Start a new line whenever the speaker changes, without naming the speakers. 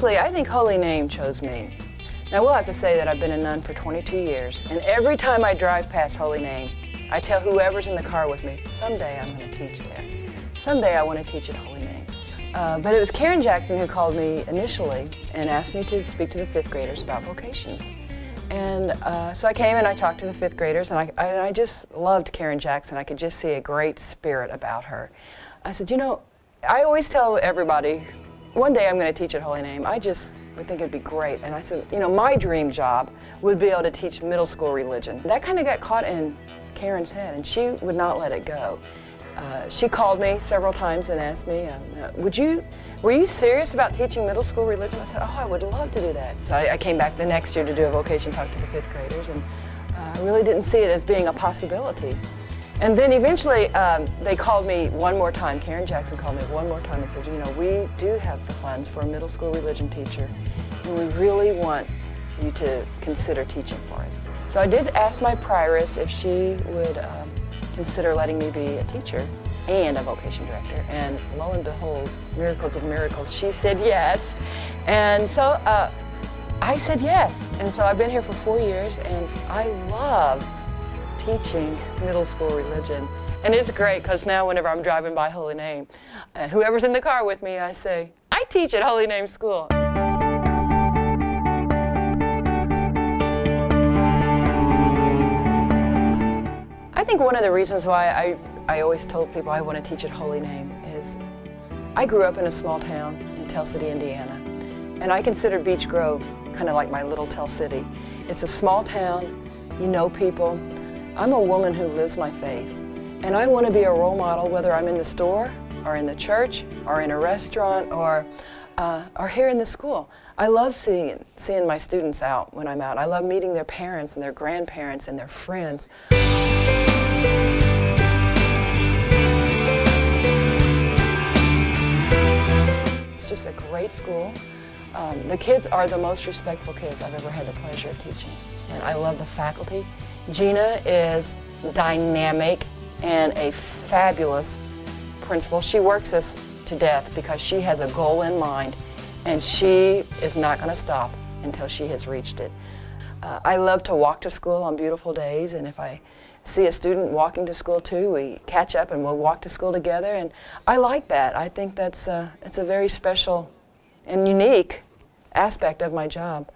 Actually, I think Holy Name chose me. Now, we'll have to say that I've been a nun for 22 years, and every time I drive past Holy Name, I tell whoever's in the car with me, someday I'm going to teach there. Someday I want to teach at Holy Name. But it was Karen Jackson who called me initially and asked me to speak to the 5th graders about vocations. And so I came and I talked to the 5th graders, and I just loved Karen Jackson. I could just see a great spirit about her. I said, you know, I always tell everybody, one day I'm going to teach at Holy Name. I just would think it'd be great. And I said, you know, my dream job would be able to teach middle school religion. That kind of got caught in Karen's head, and she would not let it go. She called me several times and asked me, were you serious about teaching middle school religion? I said, oh, I would love to do that. So I came back the next year to do a vocation talk to the 5th graders, and I really didn't see it as being a possibility. And then eventually they called me one more time. Karen Jackson called me one more time and said, you know, we do have the funds for a middle school religion teacher, and we really want you to consider teaching for us. So I did ask my prioress if she would consider letting me be a teacher and a vocation director, and lo and behold, miracles of miracles, she said yes. And so I said yes, and so I've been here for 4 years, and I love teaching middle school religion. And it's great because now whenever I'm driving by Holy Name, whoever's in the car with me, I say, I teach at Holy Name School. I think one of the reasons why I always told people I want to teach at Holy Name is I grew up in a small town in Tell City, Indiana, and I consider Beech Grove kind of like my little Tell City. It's a small town, you know people. I'm a woman who lives my faith, and I want to be a role model whether I'm in the store or in the church or in a restaurant or here in the school. I love seeing my students out when I'm out. I love meeting their parents and their grandparents and their friends. It's just a great school. The kids are the most respectful kids I've ever had the pleasure of teaching, and I love the faculty. Gina is dynamic and a fabulous principal. She works us to death because she has a goal in mind, and she is not going to stop until she has reached it. I love to walk to school on beautiful days, and if I see a student walking to school too, we catch up and we'll walk to school together, and I like that. I think it's a very special and unique aspect of my job.